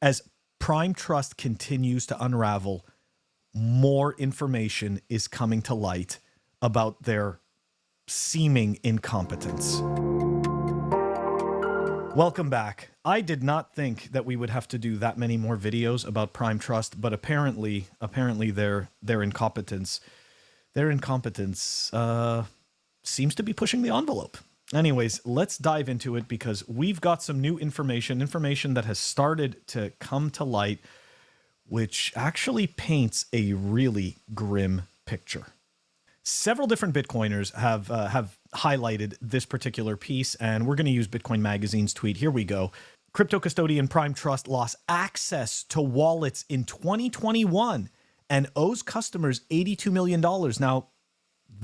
As Prime Trust continues to unravel, more information is coming to light about their seeming incompetence. Welcome back. I did not think that we would have to do that many more videos about Prime Trust, but apparently their incompetence seems to be pushing the envelope. Anyways, let's dive into it because we've got some new information that has started to come to light, which actually paints a really grim picture. Several different Bitcoiners have highlighted this particular piece, and we're going to use Bitcoin Magazine's tweet. Here we go. Crypto custodian Prime Trust lost access to wallets in 2021 and owes customers $82 million. Now,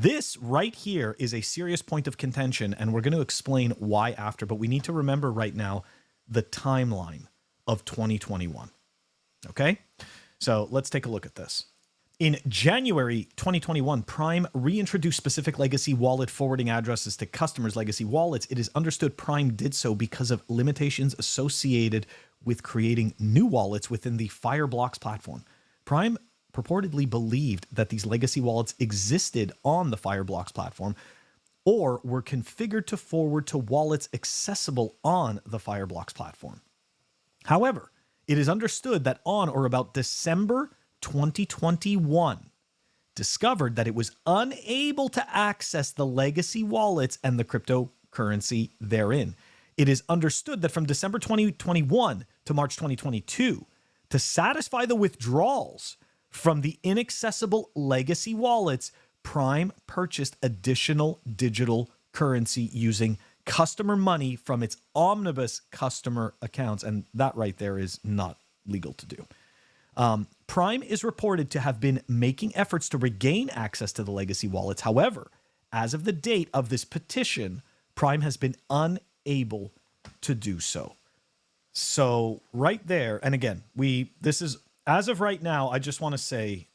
this right here is a serious point of contention, and we're going to explain why after, but we need to remember right now the timeline of 2021. Okay? So let's take a look at this. In January 2021, Prime reintroduced specific legacy wallet forwarding addresses to customers' legacy wallets. It is understood Prime did so because of limitations associated with creating new wallets within the Fireblocks platform. Prime purportedly believed that these legacy wallets existed on the Fireblocks platform or were configured to forward to wallets accessible on the Fireblocks platform. However, it is understood that on or about December 2021, discovered that it was unable to access the legacy wallets and the cryptocurrency therein. It is understood that from December 2021 to March 2022, to satisfy the withdrawals from the inaccessible legacy wallets, Prime purchased additional digital currency using customer money from its omnibus customer accounts. And that right there is not legal to do. Prime is reported to have been making efforts to regain access to the legacy wallets. However, as of the date of this petition, Prime has been unable to do so. So right there, and again, this is, as of right now, I just want to say,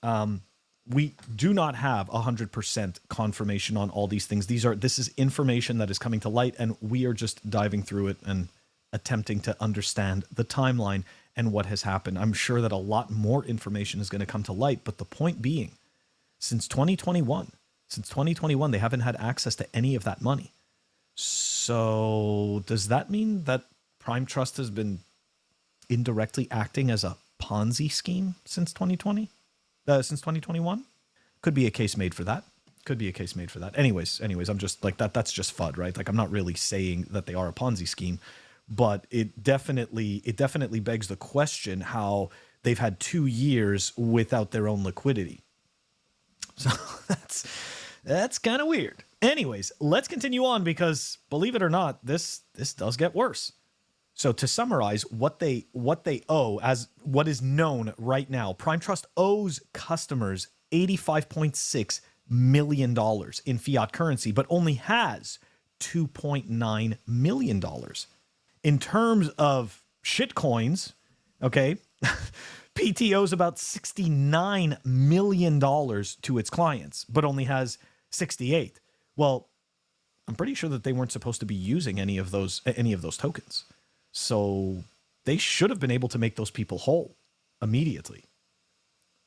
we do not have 100% confirmation on all these things. This is information that is coming to light, and we are just diving through it and attempting to understand the timeline and what has happened. I'm sure that a lot more information is going to come to light, but the point being, since 2021, they haven't had access to any of that money. So does that mean that Prime Trust has been indirectly acting as a Ponzi scheme since 2021? Could be a case made for that. Anyways, I'm just like that. That's just FUD, right? Like, I'm not really saying that they are a Ponzi scheme, but it definitely begs the question how they've had 2 years without their own liquidity. So that's kind of weird. Anyways, let's continue on because, believe it or not, this does get worse. So to summarize what they owe, as what is known right now, Prime Trust owes customers $85.6 million in fiat currency, but only has $2.9 million. In terms of shitcoins, okay, PT owes about $69 million to its clients, but only has 68. Well, I'm pretty sure that they weren't supposed to be using any of those tokens. So they should have been able to make those people whole immediately.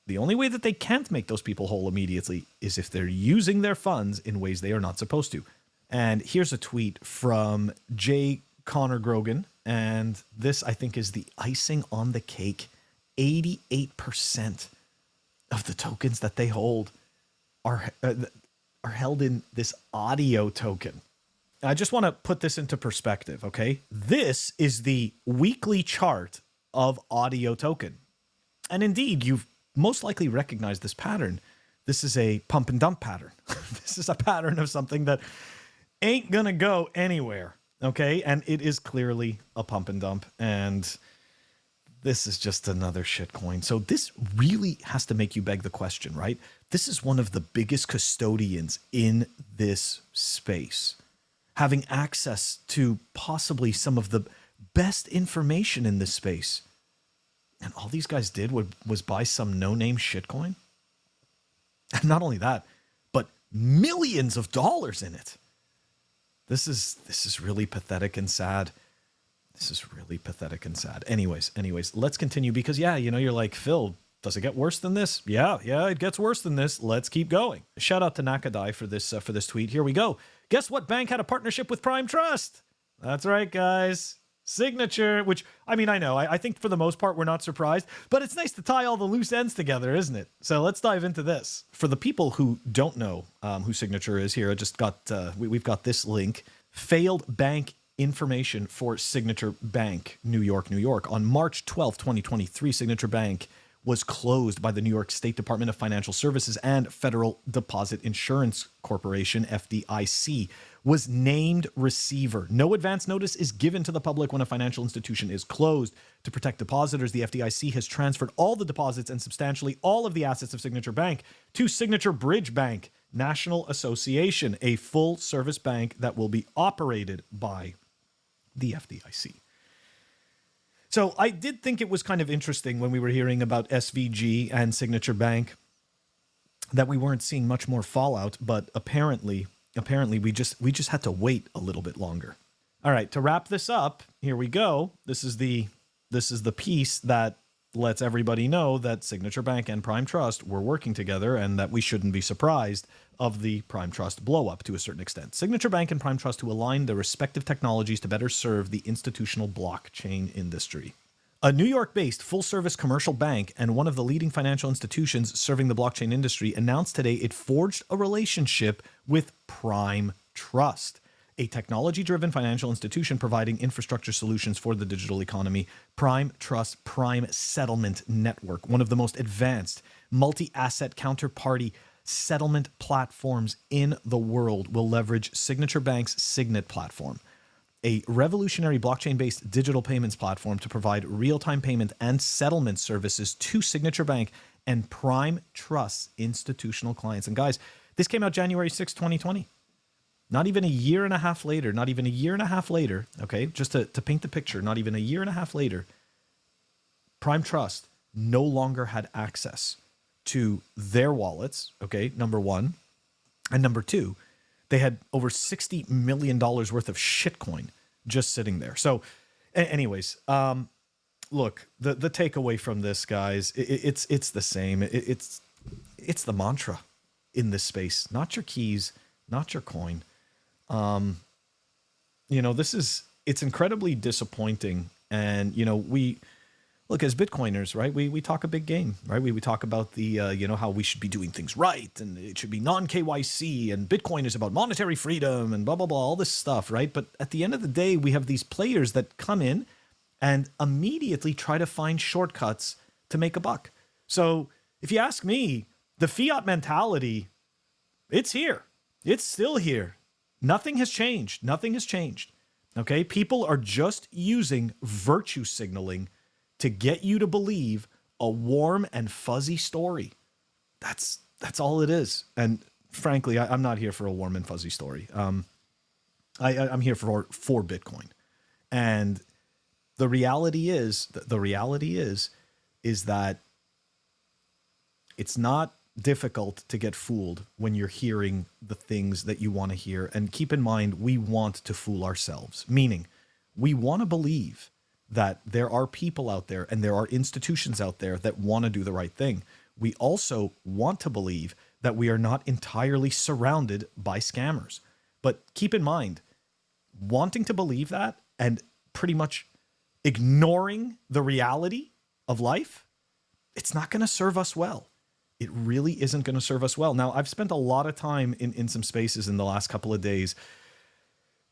The only way that they can't make those people whole immediately is if they're using their funds in ways they are not supposed to. And here's a tweet from J. Connor Grogan, and this, I think, is the icing on the cake. 88% of the tokens that they hold are held in this audio token. I just want to put this into perspective, okay? This is the weekly chart of audio token. And indeed, you've most likely recognized this pattern. This is a pump and dump pattern. This is a pattern of something that ain't gonna go anywhere, okay? And it is clearly a pump and dump, and this is just another shitcoin. So this really has to make you beg the question, right? This is one of the biggest custodians in this space, having access to possibly some of the best information in this space. And all these guys did was buy some no-name shitcoin. And not only that, but millions of dollars in it. This is really pathetic and sad. This is really pathetic and sad. Anyways, let's continue because, yeah, you're like, Phil, does it get worse than this? Yeah, it gets worse than this. Let's keep going. Shout out to Nakadai for this tweet. Here we go. Guess what bank had a partnership with Prime Trust? That's right, guys. Signature, which, I know. I think for the most part, we're not surprised, but it's nice to tie all the loose ends together, isn't it? So let's dive into this. For the people who don't know who Signature is here, I just got, we've got this link. Failed bank information for Signature Bank, New York, New York. On March 12, 2023, Signature Bank was closed by the New York State Department of Financial Services and Federal Deposit Insurance Corporation, FDIC, was named receiver. No advance notice is given to the public when a financial institution is closed. To protect depositors, the FDIC has transferred all the deposits and substantially all of the assets of Signature Bank to Signature Bridge Bank National Association, a full-service bank that will be operated by the FDIC. So I did think it was kind of interesting when we were hearing about SVG and Signature Bank that we weren't seeing much more fallout, but apparently we just had to wait a little bit longer. All right, to wrap this up, here we go. This is the piece that lets everybody know that Signature Bank and Prime Trust were working together and that we shouldn't be surprised of the Prime Trust blow up to a certain extent. Signature Bank and Prime Trust to align their respective technologies to better serve the institutional blockchain industry. A New York-based full-service commercial bank and one of the leading financial institutions serving the blockchain industry announced today it forged a relationship with Prime Trust, a technology-driven financial institution providing infrastructure solutions for the digital economy. Prime Trust Prime Settlement Network, one of the most advanced multi-asset counterparty settlement platforms in the world, will leverage Signature Bank's Signet platform, a revolutionary blockchain-based digital payments platform to provide real-time payment and settlement services to Signature Bank and Prime Trust's institutional clients. And guys, this came out January 6, 2020. Not even a year and a half later, okay, just to paint the picture, not even a year and a half later, Prime Trust no longer had access to their wallets, okay, number one. And number two, they had over $60 million worth of shitcoin just sitting there. So anyways, look, the takeaway from this, guys, it's the same. It's the mantra in this space, not your keys, not your coin. It's incredibly disappointing. And, we look, as Bitcoiners, right, we talk a big game, right? We talk about the, how we should be doing things right. And it should be non-KYC and Bitcoin is about monetary freedom and blah, blah, blah, all this stuff, right? But at the end of the day, we have these players that come in and immediately try to find shortcuts to make a buck. So if you ask me, the fiat mentality, it's here. It's still here. Nothing has changed. Okay. People are just using virtue signaling to get you to believe a warm and fuzzy story. That's all it is. And frankly, I'm not here for a warm and fuzzy story. I'm here for Bitcoin. And the reality is that it's not difficult to get fooled when you're hearing the things that you want to hear. And keep in mind, we want to fool ourselves, meaning we want to believe that there are people out there and there are institutions out there that want to do the right thing. We also want to believe that we are not entirely surrounded by scammers. But keep in mind, wanting to believe that and pretty much ignoring the reality of life, it's not going to serve us well. It really isn't going to serve us well. Now, I've spent a lot of time in some spaces in the last couple of days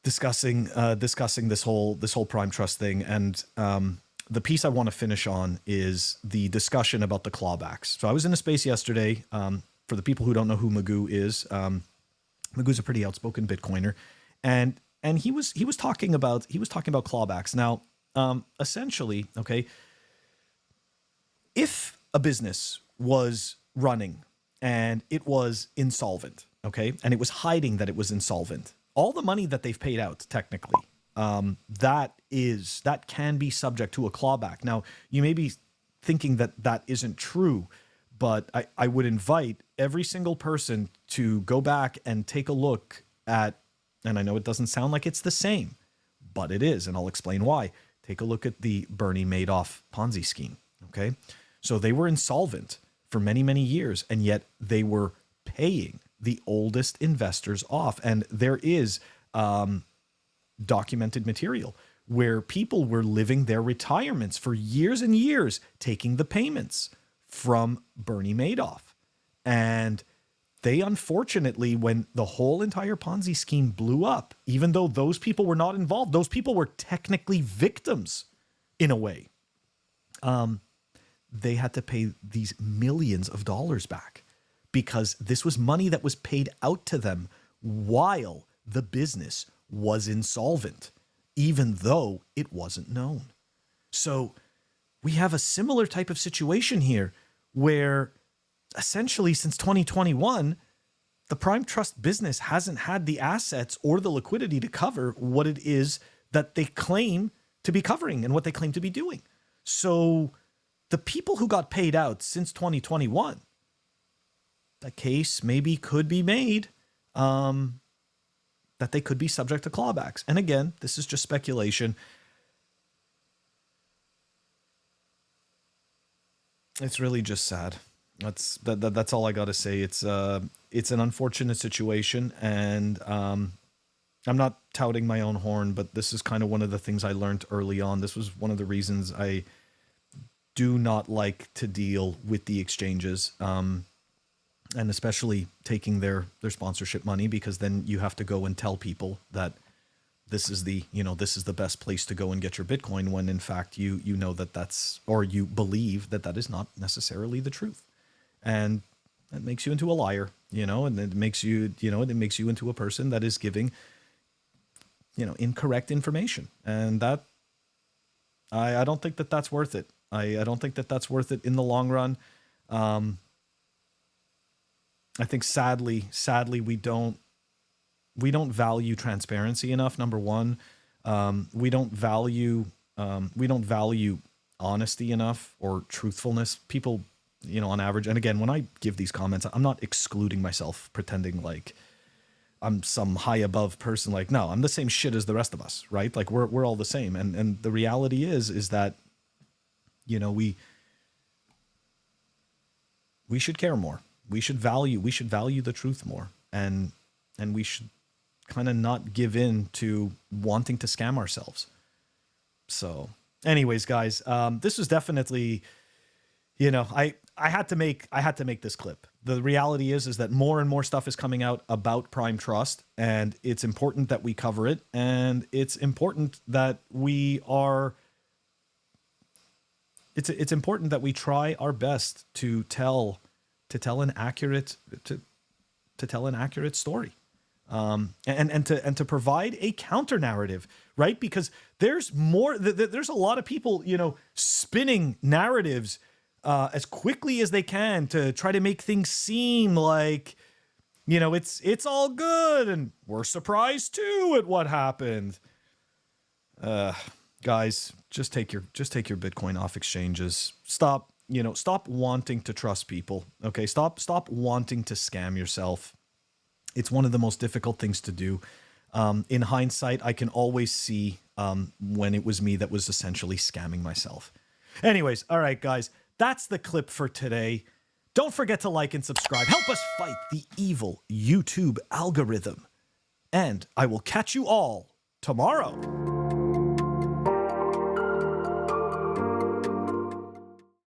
discussing this whole Prime Trust thing, and the piece I want to finish on is the discussion about the clawbacks. So I was in a space yesterday. For the people who don't know who Magoo is, Magoo's a pretty outspoken Bitcoiner, and he was talking about clawbacks. Now, essentially, okay, if a business was running and it was insolvent, okay, and it was hiding that it was insolvent, all the money that they've paid out, technically, that can be subject to a clawback. Now, you may be thinking that isn't true, but I would invite every single person to go back and take a look at, and I know it doesn't sound like it's the same, but it is, and I'll explain why. Take a look at the Bernie Madoff Ponzi scheme. Okay. So they were insolvent for many, many years, and yet they were paying the oldest investors off. And there is documented material where people were living their retirements for years and years, taking the payments from Bernie Madoff. And they unfortunately, when the whole entire Ponzi scheme blew up, even though those people were not involved, those people were technically victims in a way. They had to pay these millions of dollars back because this was money that was paid out to them while the business was insolvent, even though it wasn't known. So we have a similar type of situation here where essentially since 2021, the Prime Trust business hasn't had the assets or the liquidity to cover what it is that they claim to be covering and what they claim to be doing. So the people who got paid out since 2021, the case maybe could be made that they could be subject to clawbacks. And again, this is just speculation. It's really just sad. That's all I got to say. It's an unfortunate situation, and I'm not touting my own horn, but this is kind of one of the things I learned early on. This was one of the reasons I do not like to deal with the exchanges, and especially taking their sponsorship money, because then you have to go and tell people that this is the best place to go and get your Bitcoin, when in fact you know that's, or you believe that is not necessarily the truth. And that makes you into a liar, and it makes you, it makes you into a person that is giving, incorrect information. And that, I don't think that that's worth it. I don't think that that's worth it in the long run. I think sadly, we don't value transparency enough. Number one, we don't value honesty enough, or truthfulness. People, on average, and again, when I give these comments, I'm not excluding myself, pretending like I'm some high above person. Like, no, I'm the same shit as the rest of us, right? Like we're all the same. And the reality is that, we should care more. We should value the truth more. And we should kind of not give in to wanting to scam ourselves. So anyways, guys, this was definitely, I had to make this clip. The reality is that more and more stuff is coming out about Prime Trust, and it's important that we cover it. And it's important that it's important that we try our best to tell an accurate story. And to provide a counter narrative, right? Because there's a lot of people, spinning narratives as quickly as they can to try to make things seem like, it's all good and we're surprised too at what happened. Guys, just take your Bitcoin off exchanges. Stop wanting to trust people. Okay, stop wanting to scam yourself. It's one of the most difficult things to do. In hindsight, I can always see when it was me that was essentially scamming myself. Anyways, all right, guys, that's the clip for today. Don't forget to like and subscribe. Help us fight the evil YouTube algorithm. And I will catch you all tomorrow.